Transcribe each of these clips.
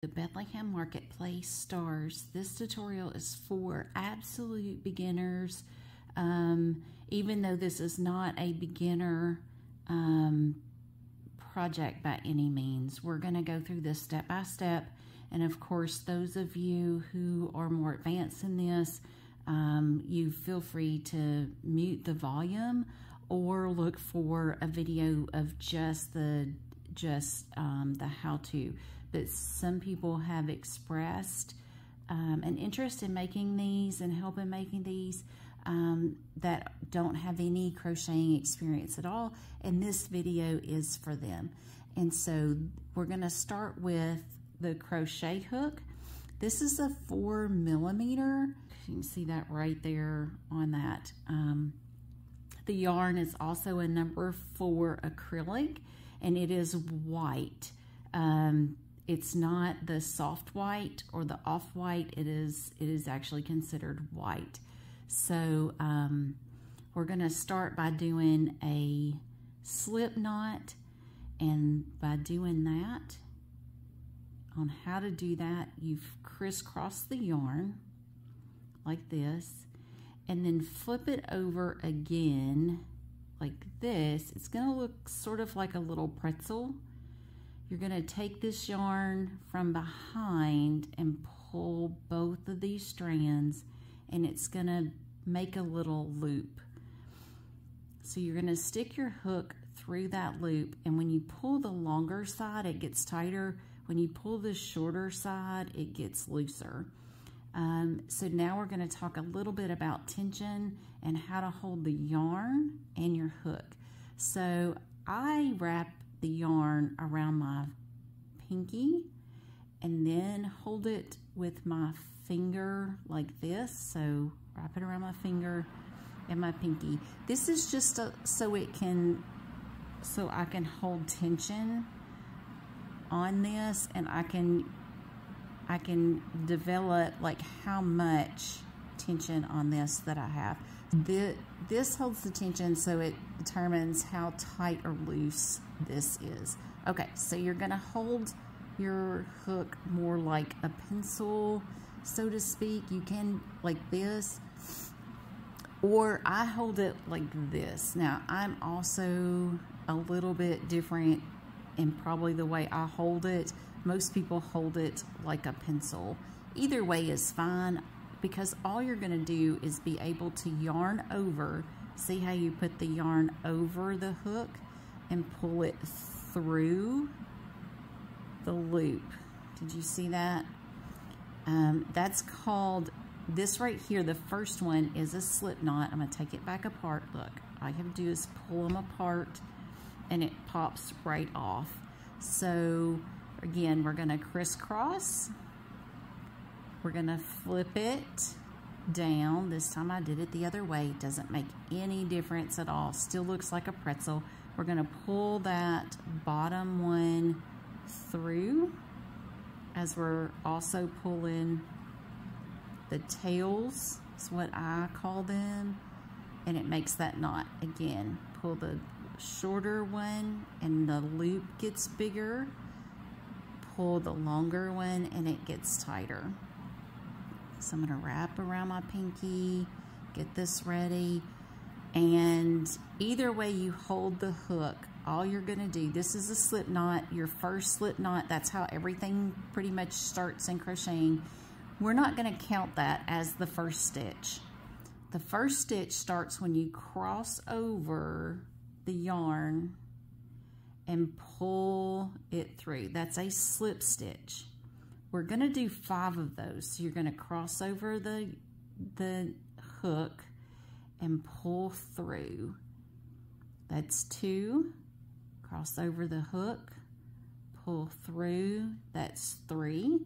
The Bethlehem Marketplace stars. This tutorial is for absolute beginners. Even though this is not a beginner project by any means, we're going to go through this step by step. And of course, those of you who are more advanced in this, you feel free to mute the volume or look for a video of just the how-to. But some people have expressed an interest in making these and help in making these that don't have any crocheting experience at all, and this video is for them. And so we're going to start with the crochet hook. This is a 4mm. You can see that right there on that. The yarn is also a number 4 acrylic, and it is white. It's not the soft white or the off-white. It is actually considered white. So we're going to start by doing a slip knot, and by doing that, on how to do that, you've crisscrossed the yarn like this, and then flip it over again like this. It's going to look sort of like a little pretzel. You're going to take this yarn from behind and pull both of these strands, and it's going to make a little loop. So you're going to stick your hook through that loop, and when you pull the longer side, it gets tighter. When you pull the shorter side, it gets looser. So now we're going to talk a little bit about tension and how to hold the yarn and your hook. So I wrap the yarn around my pinky and then hold it with my finger like this. So wrap it around my finger and my pinky. This is just so I can hold tension on this, and I can develop like how much tension on this that I have. This holds the tension, so it determines how tight or loose this is. Okay, so you're gonna hold your hook more like a pencil, so to speak. You can like this, or I hold it like this. Now, I'm also a little bit different in probably the way I hold it. Most people hold it like a pencil. Either way is fine, because all you're going to do is be able to yarn over. See how you put the yarn over the hook and pull it through the loop. Did you see that? That's called, this right here, the first one is a slip knot. I'm going to take it back apart. Look, all you have to do is pull them apart and it pops right off. So again, we're going to crisscross. We're going to flip it down. This time I did it the other way. It doesn't make any difference at all. Still looks like a pretzel. We're going to pull that bottom one through, as we're also pulling the tails, is what I call them, and it makes that knot. Again, pull the shorter one and the loop gets bigger. Pull the longer one and it gets tighter. So I'm going to wrap around my pinky, get this ready, and either way you hold the hook, all you're going to do, this is a slip knot, your first slip knot. That's how everything pretty much starts in crocheting. We're not going to count that as the first stitch. The first stitch starts when you cross over the yarn and pull it through. That's a slip stitch. We're going to do 5 of those. So you're going to cross over the hook and pull through. That's 2. Cross over the hook, pull through. That's 3.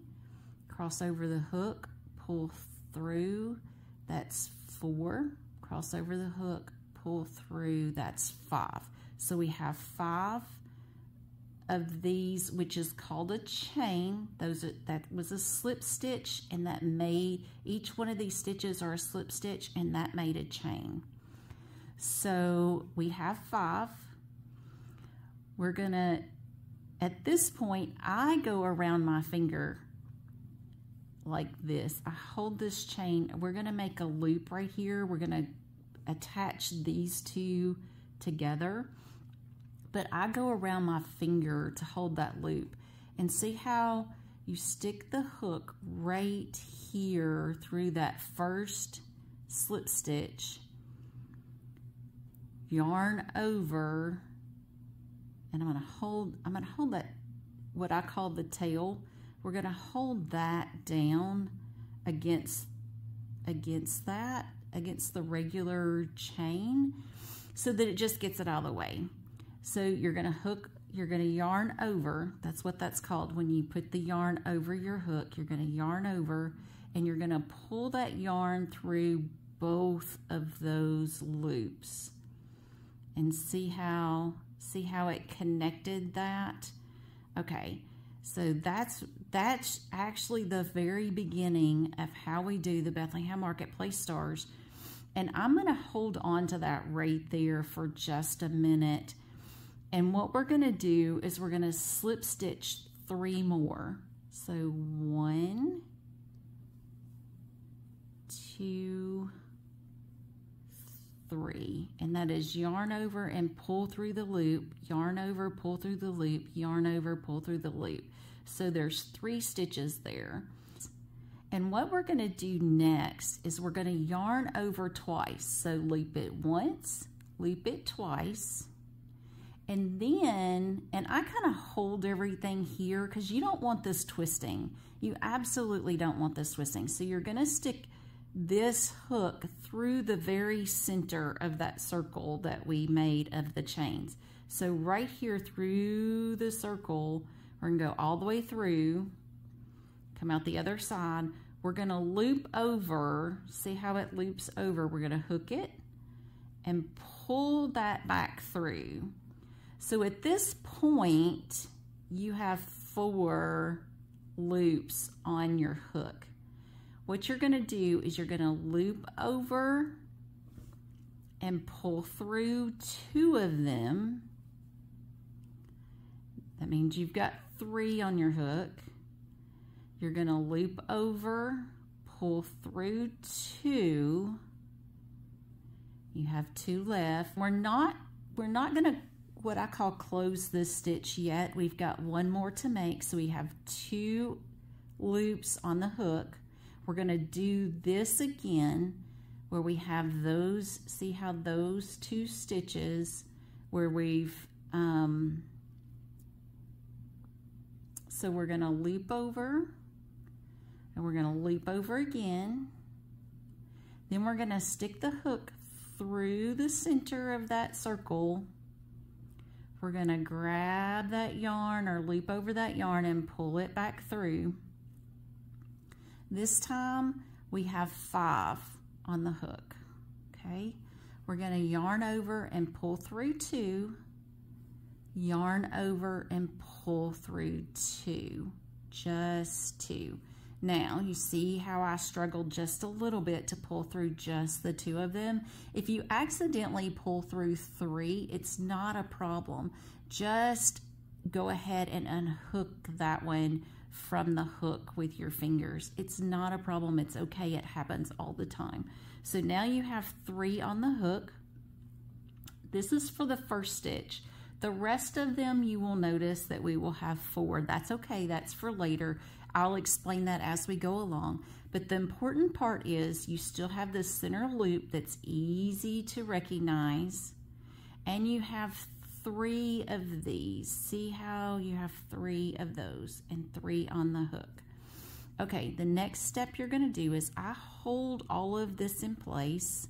Cross over the hook, pull through. That's 4. Cross over the hook, pull through. That's 5. So we have 5 of these, which is called a chain. That was a slip stitch, and that made, each one of these stitches are a slip stitch, and that made a chain. So we have 5. We're gonna, at this point, I go around my finger like this. I hold this chain. We're going to make a loop right here. We're going to attach these two together, but I go around my finger to hold that loop. And see how you stick the hook right here through that first slip stitch, yarn over, and I'm gonna hold that, what I call the tail. We're gonna hold that down against the regular chain so that it just gets it out of the way. So you're gonna yarn over. That's what that's called. When you put the yarn over your hook, you're gonna yarn over and you're gonna pull that yarn through both of those loops. And see how it connected that? Okay, so that's actually the very beginning of how we do the Bethlehem Marketplace stars. And I'm gonna hold on to that right there for just a minute. And what we're gonna do is we're gonna slip stitch 3 more. So 1, 2, 3, and that is yarn over and pull through the loop, yarn over, pull through the loop, yarn over, pull through the loop. So there's 3 stitches there. And what we're going to do next is we're going to yarn over twice. So loop it once, loop it twice, and then, and I kind of hold everything here because you don't want this twisting. You absolutely don't want this twisting. So you're going to stick this hook through the very center of that circle that we made of the chains. So right here through the circle, we're gonna go all the way through, come out the other side. We're gonna loop over, see how it loops over. We're gonna hook it and pull that back through. So at this point, you have 4 loops on your hook. What you're gonna do is you're gonna loop over and pull through 2 of them. That means you've got 3 on your hook. You're gonna loop over, pull through 2. You have 2 left. We're not gonna, what I call, close this stitch yet. We've got 1 more to make, so we have 2 loops on the hook. We're gonna do this again where we have those, see how those 2 stitches where we've, so we're gonna loop over and we're gonna loop over again. Then we're gonna stick the hook through the center of that circle. We're gonna grab that yarn or loop over that yarn and pull it back through. This time we have 5 on the hook, okay? We're gonna yarn over and pull through 2, yarn over and pull through 2, just 2. Now, you see how I struggled just a little bit to pull through just the 2 of them? If you accidentally pull through 3, it's not a problem. Just go ahead and unhook that one from the hook with your fingers. It's not a problem. It's okay. It happens all the time. So now you have 3 on the hook. This is for the first stitch. The rest of them, you will notice that we will have 4. That's okay. That's for later. I'll explain that as we go along. But the important part is you still have this center loop that's easy to recognize. And you have 3 of these. See how you have 3 of those and 3 on the hook. Okay, the next step you're going to do is I hold all of this in place.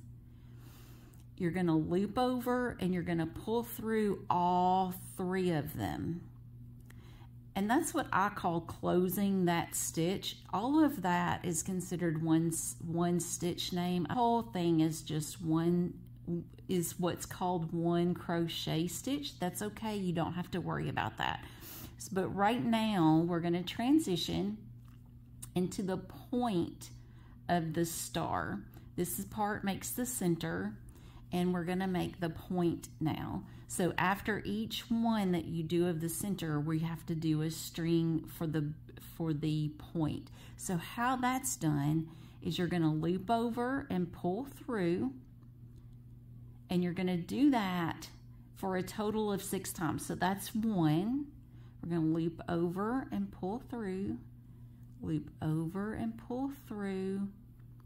You're going to loop over and you're going to pull through all 3 of them. And that's what I call closing that stitch. All of that is considered one stitch name. The whole thing is just is what's called 1 crochet stitch. That's okay, you don't have to worry about that. But right now we're going to transition into the point of the star. This part makes the center, and we're going to make the point now. So after each one that you do of the center, we have to do a string for the point. So how that's done is you're going to loop over and pull through, and you're going to do that for a total of 6 times. So that's 1. We're going to loop over and pull through, loop over and pull through,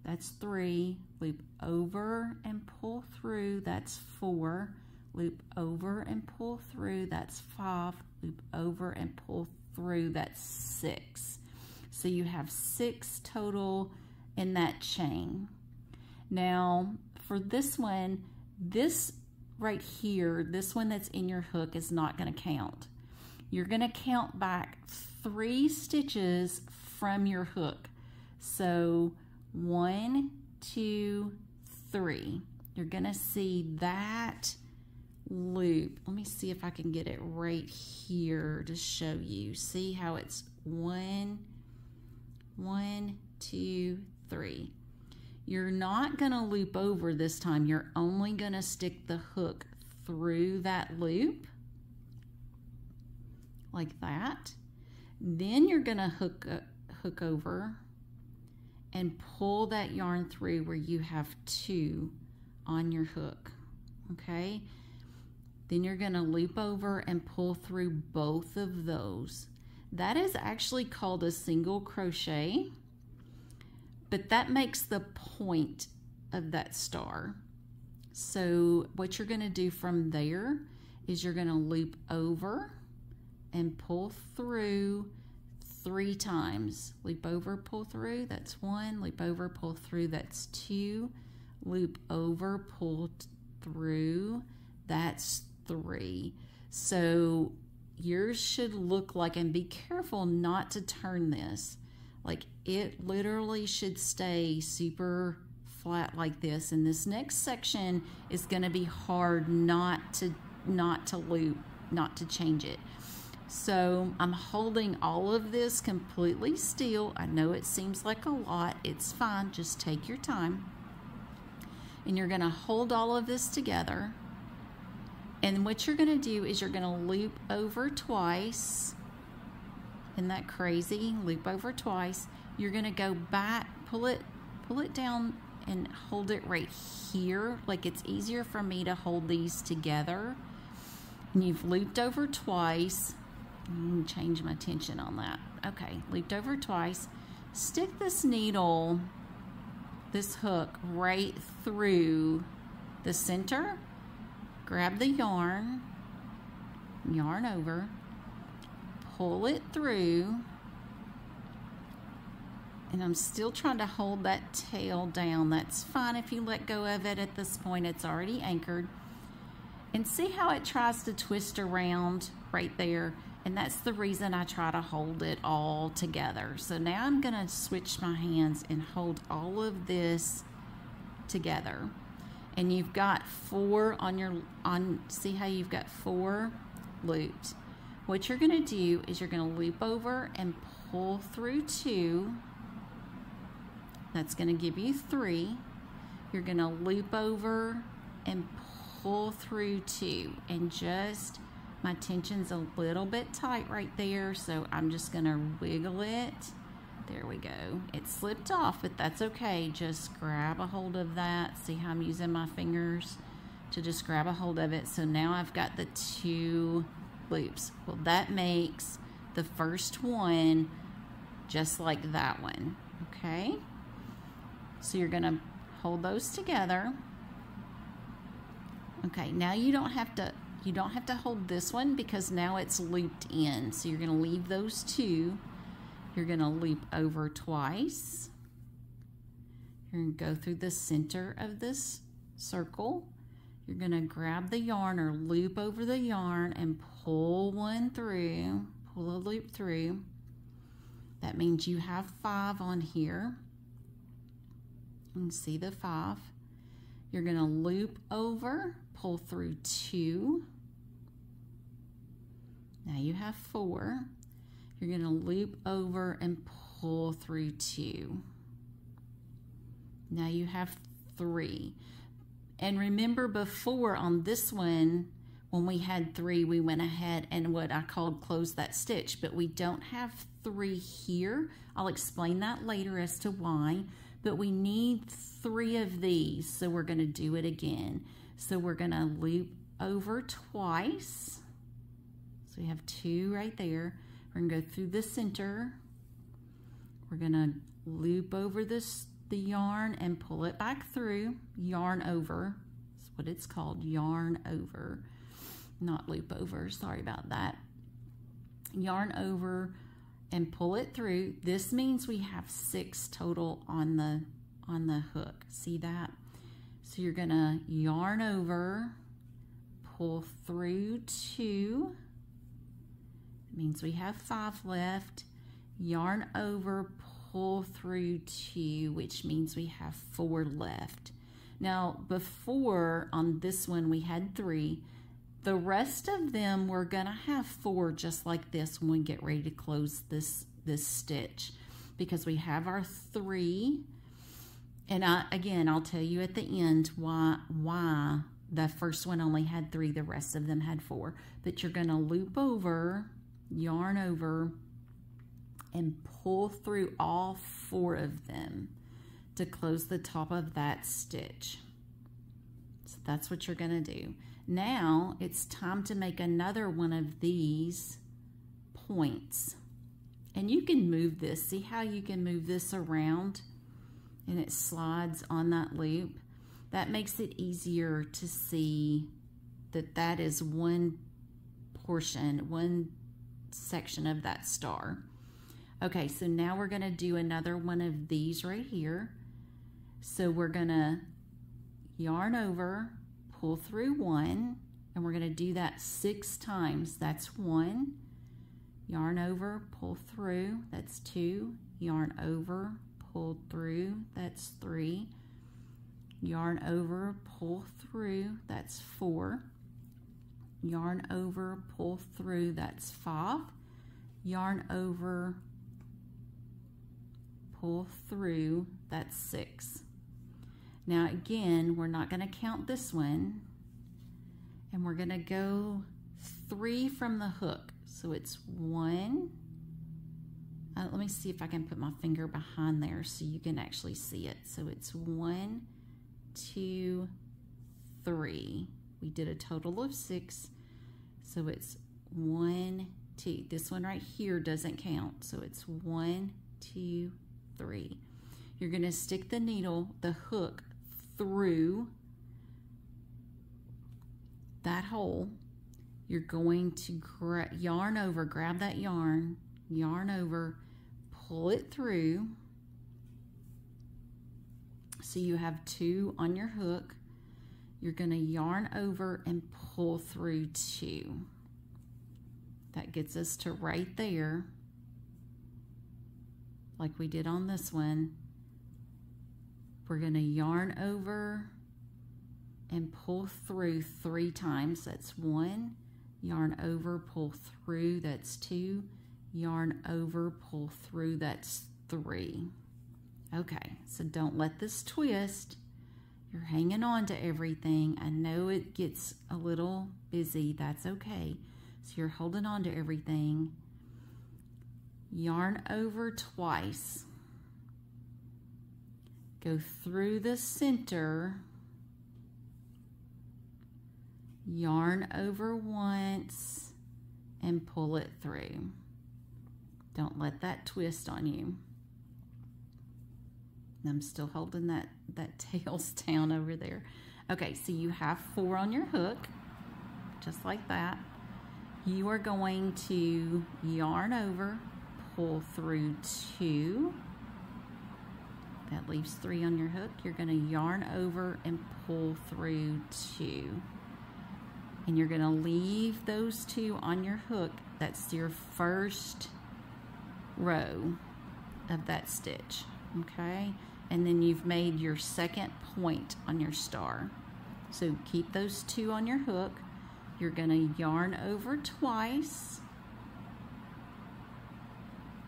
that's 3, loop over and pull through, that's 4, loop over and pull through, that's 5, loop over and pull through, that's 6. So you have 6 total in that chain. Now for this one, this right here, this one that's in your hook is not going to count. You're going to count back 3 stitches from your hook. So 1, 2, 3. You're going to see that loop. Let me see if I can get it right here to show you. See how it's 1, 2, 3. You're not going to loop over this time. You're only going to stick the hook through that loop like that. Then you're going to hook over and pull that yarn through where you have 2 on your hook. Okay? Then you're going to loop over and pull through both of those. That is actually called a single crochet, but that makes the point of that star. So what you're going to do from there is you're going to loop over and pull through 3 times. Loop over, pull through, that's 1. Loop over, pull through, that's 2. Loop over, pull through, that's 3. So yours should look like, and be careful not to turn this, like it literally should stay super flat like this. And this next section is going to be hard not to loop, not to change it. So I'm holding all of this completely still. I know it seems like a lot. It's fine. Just take your time. And you're going to hold all of this together. And what you're going to do is you're going to loop over twice. Isn't that crazy? Loop over twice. You're going to go back, pull it down and hold it right here. Like it's easier for me to hold these together. And you've looped over twice. I'm gonna change my tension on that. Okay, looped over twice. Stick this needle, this hook, right through the center. Grab the yarn over, pull it through, and I'm still trying to hold that tail down. That's fine if you let go of it at this point. It's already anchored. And see how it tries to twist around right there? And that's the reason I try to hold it all together. So now I'm going to switch my hands and hold all of this together. And you've got 4 see how you've got 4 loops. What you're going to do is you're going to loop over and pull through 2. That's going to give you 3. You're going to loop over and pull through 2, and just, my tension's a little bit tight right there, so I'm just going to wiggle it. There we go. It slipped off, but that's okay. Just grab a hold of that. See how I'm using my fingers to just grab a hold of it. So now I've got the 2 loops. Well, that makes the first one just like that one. Okay? So you're going to hold those together. Okay, now you don't have to hold this one because now it's looped in. So you're going to leave those 2. You're going to loop over twice. You're going to go through the center of this circle. You're going to grab the yarn or loop over the yarn and pull one through, pull a loop through. That means you have 5 on here. You can see the 5. You're going to loop over, pull through 2. Now you have 4. You're going to loop over and pull through 2. Now you have 3. And remember before on this one, when we had 3, we went ahead and what I called close that stitch, but we don't have 3 here. I'll explain that later as to why, but we need 3 of these, so we're going to do it again. So we're going to loop over twice. So we have 2 right there. We're going to go through the center. We're going to loop over the yarn and pull it back through. Yarn over. That's what it's called, yarn over. Not loop over, sorry about that. Yarn over and pull it through. This means we have 6 total on the hook. See that? So you're gonna yarn over, pull through 2. It means we have 5 left. Yarn over, pull through 2, which means we have 4 left. Now before on this one we had 3. The rest of them we're gonna have 4 just like this when we get ready to close this stitch, because we have our 3. And again, I'll tell you at the end why the first one only had 3, the rest of them had 4. But you're gonna loop over, yarn over, and pull through all 4 of them to close the top of that stitch. So that's what you're gonna do. Now it's time to make another one of these points. And you can move this. See how you can move this around and it slides on that loop? That makes it easier to see that that is one portion, one section of that star. Okay, so now we're gonna do another one of these right here. So we're gonna yarn over, pull through 1, and we're gonna do that 6 times. That's 1, yarn over, pull through, that's 2, yarn over, pull through, that's 3, yarn over, pull through, that's 4, yarn over, pull through, that's 5, yarn over, pull through, that's 6. Now again, we're not going to count this one, and we're going to go 3 from the hook. So it's 1. Let me see if I can put my finger behind there so you can actually see it. So it's 1, 2, 3. We did a total of 6. So it's 1, 2. This one right here doesn't count. So it's 1, 2, 3. You're going to stick the needle, the hook, through that hole. You're going to yarn over, grab that yarn over, pull it through. So you have 2 on your hook. You're going to yarn over and pull through 2. That gets us to right there, like we did on this one. We're going to yarn over and pull through 3 times. That's 1. Yarn over, pull through, that's 2. Yarn over, pull through, that's 3. Okay, so don't let this twist. You're hanging on to everything. I know it gets a little busy. That's okay. So you're holding on to everything. Yarn over twice. Go through the center, yarn over once, and pull it through. Don't let that twist on you. I'm still holding that tails down over there. Okay, so you have 4 on your hook, just like that. You are going to yarn over, pull through 2. That leaves 3 on your hook. You're going to yarn over and pull through 2. And you're going to leave those 2 on your hook. That's your first row of that stitch, okay? And then you've made your second point on your star. So keep those 2 on your hook. You're going to yarn over twice.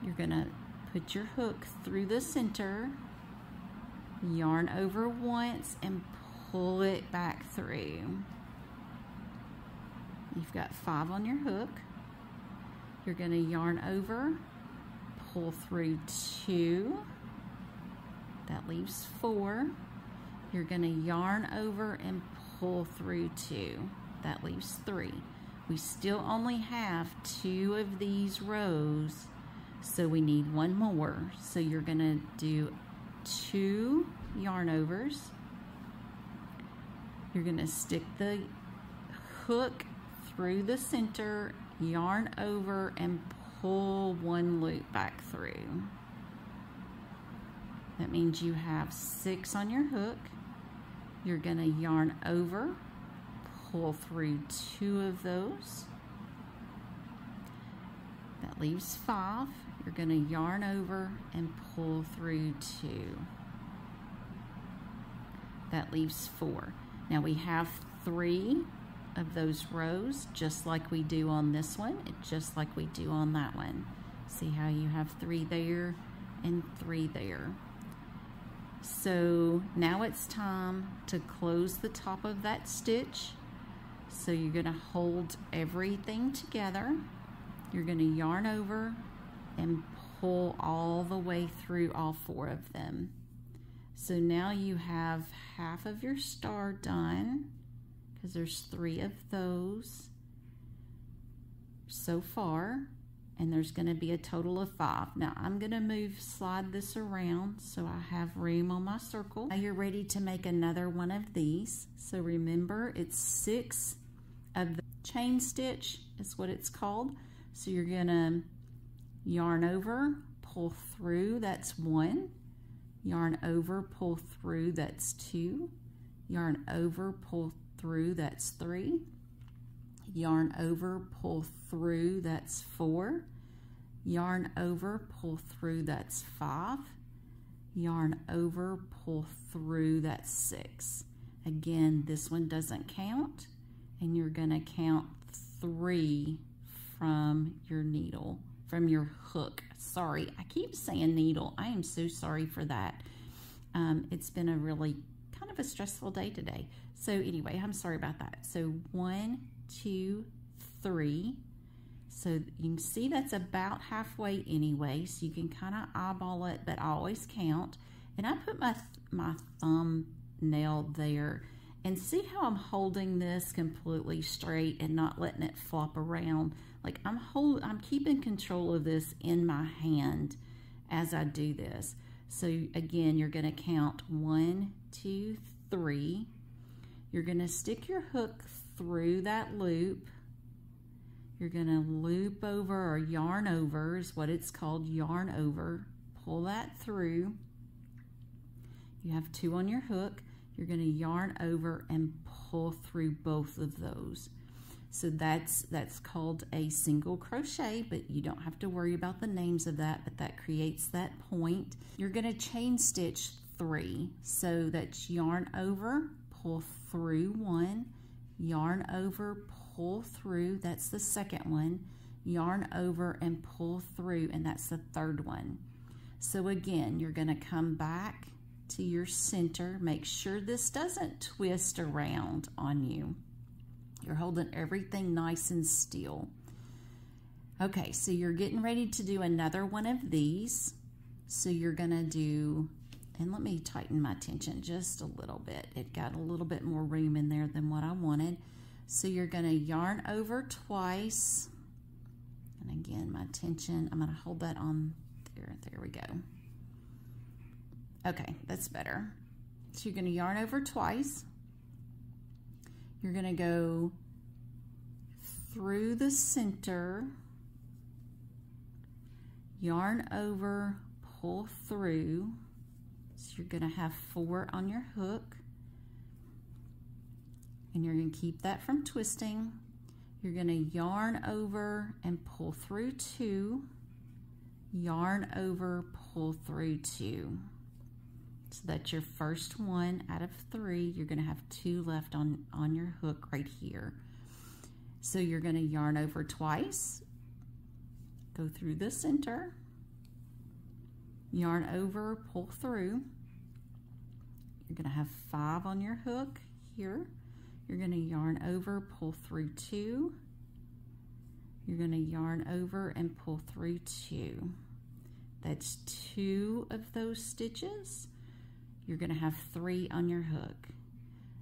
You're going to put your hook through the center, yarn over once, and pull it back through. You've got 5 on your hook. You're going to yarn over, pull through 2. That leaves 4. You're going to yarn over and pull through 2. That leaves 3. We still only have 2 of these rows, so we need 1 more. So you're going to do 2 yarn overs. You're going to stick the hook through the center, yarn over, and pull 1 loop back through. That means you have 6 on your hook. You're going to yarn over, pull through 2 of those. That leaves 5. You're going to yarn over and pull through 2. That leaves 4. Now we have 3 of those rows, just like we do on this one, and just like we do on that one. See how you have 3 there and 3 there. So now it's time to close the top of that stitch. So you're going to hold everything together. You're going to yarn over and pull all the way through all 4 of them. So now you have half of your star done, because there's 3 of those so far, and there's going to be a total of 5. Now I'm going to slide this around so I have room on my circle. Now you're ready to make another one of these. So remember, it's 6 of the chain stitch is what it's called. So you're going to yarn over, pull through, that's 1. Yarn over, pull through, that's 2. Yarn over, pull through, that's 3. Yarn over, pull through, that's 4. Yarn over, pull through, that's 5. Yarn over, pull through, that's 6. Again, this one doesn't count, and you're going to count 3 from your needle, from your hook. Sorry, I keep saying needle. I am so sorry for that. It's been a really kind of a stressful day today. So anyway, I'm sorry about that. So 1, 2, 3. So you can see that's about halfway anyway, so you can kind of eyeball it, but I always count. And I put my thumbnail there, and see how I'm holding this completely straight and not letting it flop around. Like I'm keeping control of this in my hand as I do this. So again, you're going to count 1, 2, 3. You're going to stick your hook through that loop. You're going to loop over, or yarn over is what it's called, yarn over. Pull that through. You have 2 on your hook. You're going to yarn over and pull through both of those. So that's called a single crochet, but you don't have to worry about the names of that, but that creates that point. You're going to chain stitch 3. So that's yarn over, pull through 1, yarn over, pull through, that's the second one, yarn over and pull through, and that's the third one. So again, you're going to come back to your center. Make sure this doesn't twist around on you. You're holding everything nice and still. Okay, so you're getting ready to do another one of these. So you're gonna do, and let me tighten my tension just a little bit. It got a little bit more room in there than what I wanted. So you're gonna yarn over twice. And again, my tension, I'm gonna hold that on there. There we go. Okay, that's better. So you're gonna yarn over twice. You're going to go through the center, yarn over, pull through. So you're going to have 4 on your hook, and you're going to keep that from twisting. You're going to yarn over and pull through 2, yarn over, pull through 2. So that's your first one out of 3. You're going to have 2 left on your hook right here. So you're going to yarn over twice, go through the center, yarn over, pull through. You're going to have 5 on your hook here. You're going to yarn over, pull through 2, You're going to yarn over and pull through 2. That's 2 of those stitches. You're going to have 3 on your hook.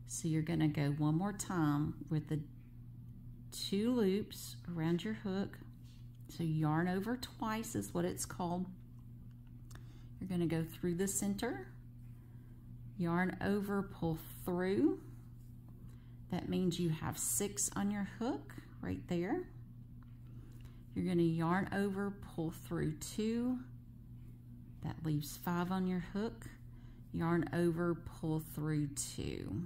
So you're going to go one more time with the 2 loops around your hook. So yarn over twice is what it's called. You're going to go through the center, yarn over, pull through. That means you have 6 on your hook right there. You're going to yarn over, pull through 2. That leaves 5 on your hook. Yarn over, pull through 2.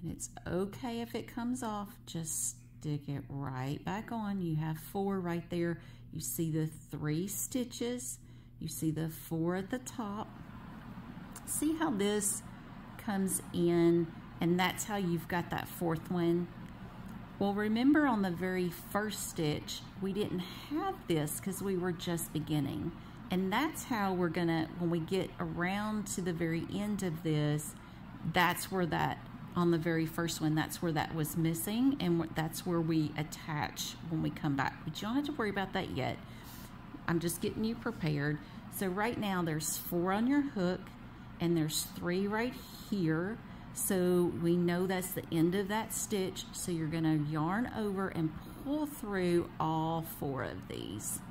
And it's okay if it comes off, just stick it right back on. You have 4 right there. You see the 3 stitches. You see the 4 at the top. See how this comes in, and that's how you've got that 4th one. Well, remember on the very first stitch, we didn't have this because we were just beginning. And that's how we're gonna, when we get around to the very end of this, that's where that, on the very first one, that's where that was missing, and that's where we attach when we come back. But you don't have to worry about that yet. I'm just getting you prepared. So right now there's 4 on your hook, and there's 3 right here. So we know that's the end of that stitch. So you're gonna yarn over and pull through all 4 of these.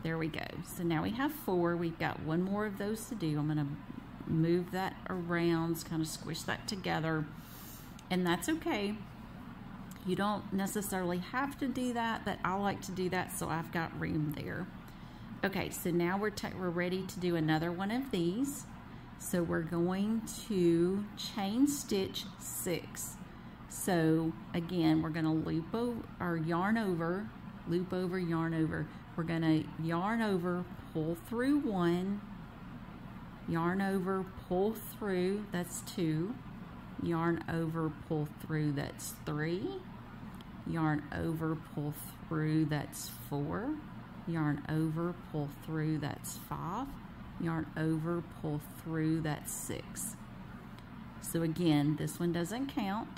There we go. So now we have 4. We've got 1 more of those to do. I'm gonna move that around, kind of squish that together, and that's okay. You don't necessarily have to do that, but I like to do that, so I've got room there. Okay, so now we're ready to do another one of these. So we're going to chain stitch 6. So again, we're going to loop over, or yarn over, loop over, yarn over. We're going to yarn over, pull through 1, yarn over, pull through, that's 2, yarn over, pull through, that's 3, yarn over, pull through, that's 4, yarn over, pull through, that's 5, yarn over, pull through, that's 6. So again, this one doesn't count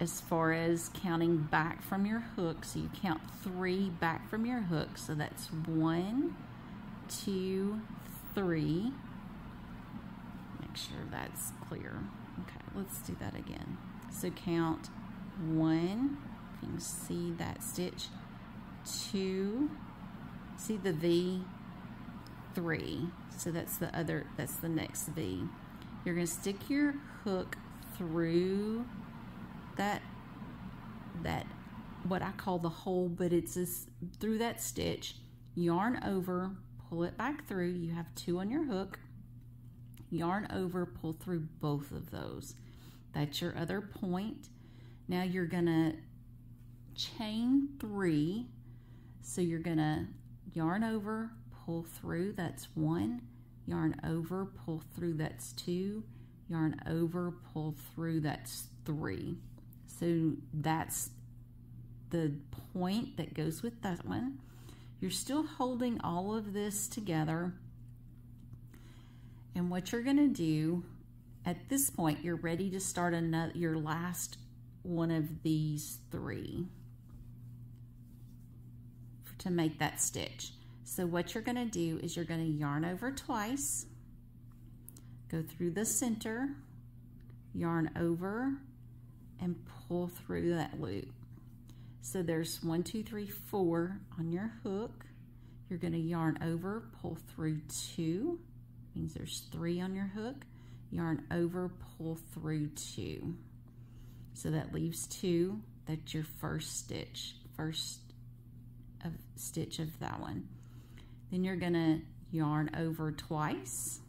as far as counting back from your hook. So you count 3 back from your hook. So that's 1, 2, 3. Make sure that's clear. Okay, let's do that again. So count 1, if you can see that stitch, 2, see the V, 3. So that's the other, that's the next V. You're going to stick your hook through that what I call the hole, but it's this, through that stitch, yarn over, pull it back through. You have 2 on your hook, yarn over, pull through both of those. That's your other point. Now you're gonna chain 3. So you're gonna yarn over, pull through, that's 1, yarn over, pull through, that's 2, yarn over, pull through, that's 3. So that's the point that goes with that one. You're still holding all of this together, and what you're going to do at this point, you're ready to start another, your last one of these 3 to make that stitch. So what you're going to do is you're going to yarn over twice, go through the center, yarn over, and pull through that loop. So there's 1, 2, 3, 4 on your hook. You're going to yarn over, pull through 2, means there's 3 on your hook, yarn over, pull through 2. So that leaves 2. That's your first stitch, stitch of that one. Then you're going to yarn over twice.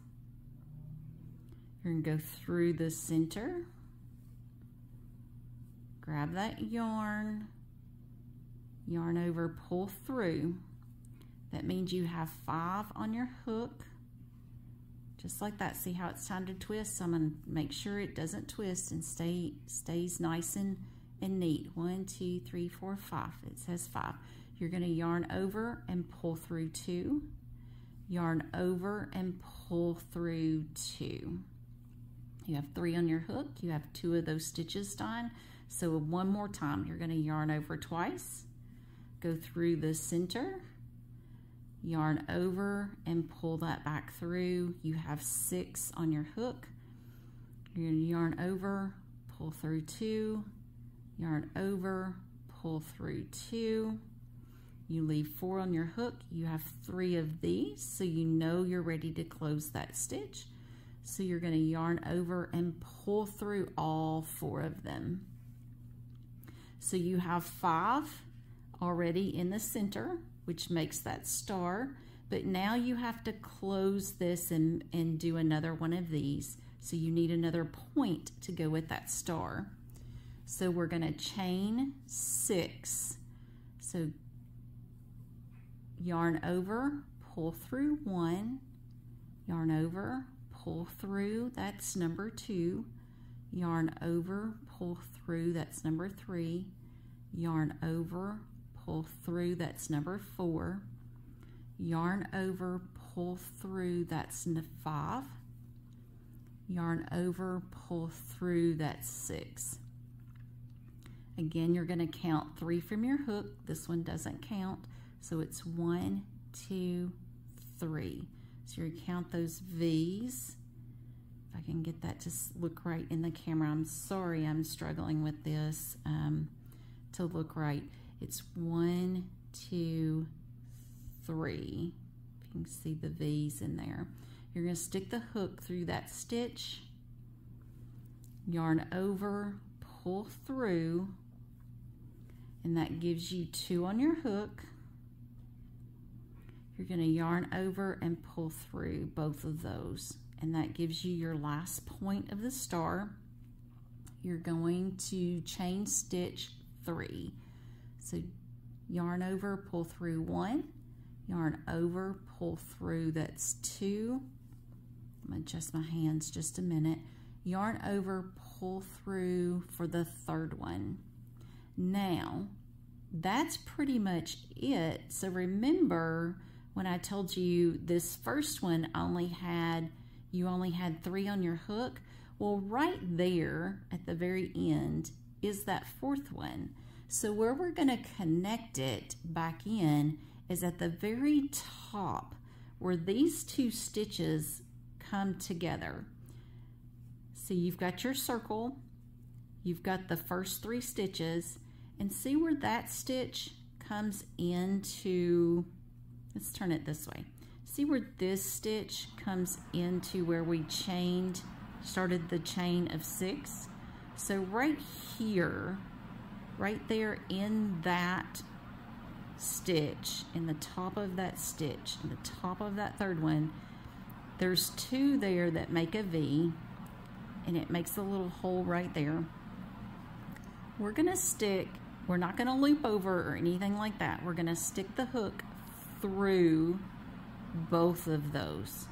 You're going to go through the center, grab that yarn, yarn over, pull through. That means you have 5 on your hook, just like that. See how it's time to twist? So I'm going to make sure it doesn't twist and stays nice and neat. 1, 2, 3, 4, 5. It says 5. You're going to yarn over and pull through 2, yarn over and pull through 2. You have 3 on your hook. You have 2 of those stitches done. So one more time, you're going to yarn over twice, go through the center, yarn over and pull that back through. You have 6 on your hook. You're going to yarn over, pull through 2, yarn over, pull through 2. You leave 4 on your hook. You have 3 of these, so you know you're ready to close that stitch. So you're going to yarn over and pull through all 4 of them. So you have 5 already in the center, which makes that star, but now you have to close this and do another one of these. So you need another point to go with that star. So we're going to chain 6. So yarn over, pull through 1, yarn over, pull through, that's number 2, yarn over, pull through, that's number 3, yarn over, pull through, that's number 4, yarn over, pull through, that's 5, yarn over, pull through, that's 6. Again, you're going to count 3 from your hook. This one doesn't count. So it's 1, 2, 3. So you count those V's. If I can get that to look right in the camera. I'm sorry, I'm struggling with this to look right. It's 1, 2, 3. If you can see the V's in there. You're going to stick the hook through that stitch, yarn over, pull through, and that gives you 2 on your hook. You're going to yarn over and pull through both of those, and that gives you your last point of the star. You're going to chain stitch 3. So yarn over, pull through 1, yarn over, pull through, that's 2. I'm going to adjust my hands just a minute. Yarn over, pull through for the 3rd one. Now, that's pretty much it. So remember, when I told you this first one you only had 3 on your hook, well, right there at the very end is that 4th one. So where we're going to connect it back in is at the very top where these 2 stitches come together. So you've got your circle, you've got the first 3 stitches, and see where that stitch comes into, let's turn it this way. See where this stitch comes into where we started the chain of 6? So right here, right there in that stitch, in the top of that stitch, in the top of that 3rd one, there's 2 there that make a V, and it makes a little hole right there. We're going to stick, we're not going to loop over or anything like that. We're going to stick the hook through both of those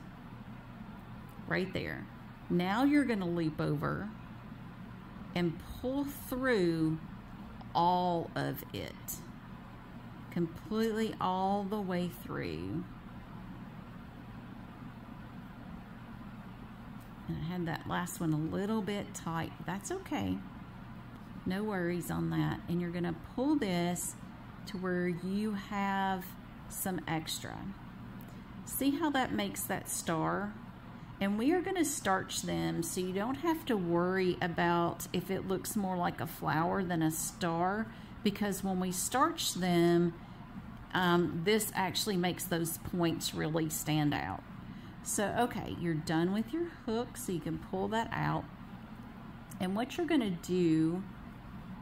right there. Now you're going to loop over and pull through all of it, completely all the way through. And I had that last one a little bit tight. That's okay. No worries on that. And you're going to pull this to where you have some extra. See how that makes that star? And we are going to starch them so you don't have to worry about if it looks more like a flower than a star, because when we starch them, this actually makes those points really stand out. So, okay, you're done with your hook, so you can pull that out. And what you're going to do,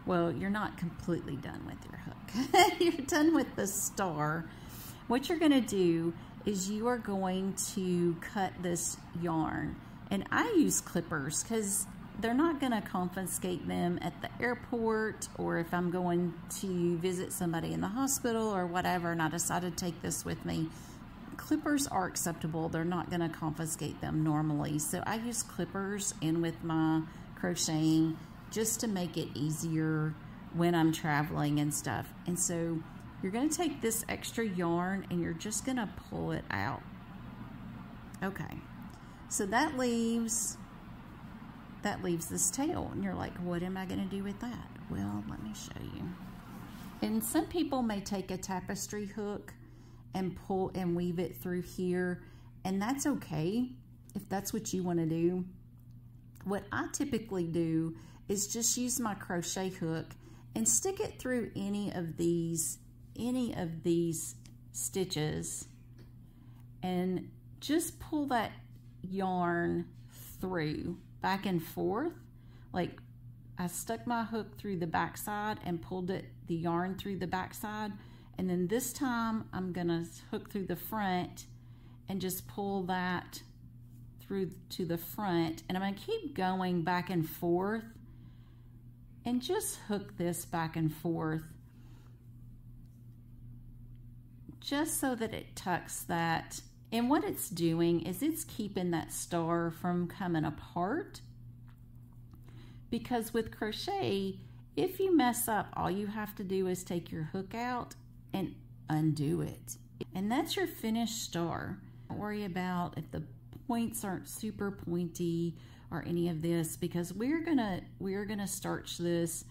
well, you're not completely done with your hook. You're done with the star. What you're going to do is you are going to cut this yarn. And I use clippers because they're not going to confiscate them at the airport, or if I'm going to visit somebody in the hospital or whatever and I decide to take this with me. Clippers are acceptable. They're not going to confiscate them normally. So I use clippers in with my crocheting just to make it easier when I'm traveling and stuff. And so you're going to take this extra yarn and you're just going to pull it out. Okay. So that leaves this tail. And you're like, what am I going to do with that? Well, let me show you. And some people may take a tapestry hook and pull and weave it through here, and that's okay if that's what you want to do. What I typically do is just use my crochet hook and stick it through any of these stitches and just pull that yarn through back and forth. Like I stuck my hook through the back side and pulled the yarn through the back side, and then this time I'm gonna hook through the front and just pull that through to the front, and I'm gonna keep going back and forth and just hook this back and forth just so that it tucks that. And what it's doing is it's keeping that star from coming apart, because with crochet, if you mess up, all you have to do is take your hook out and undo it, and that's your finished star. Don't worry about if the points aren't super pointy or any of this, because we're gonna starch this,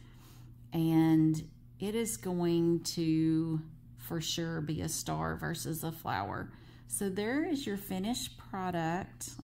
and it is going to for sure be a star versus a flower. So there is your finished product.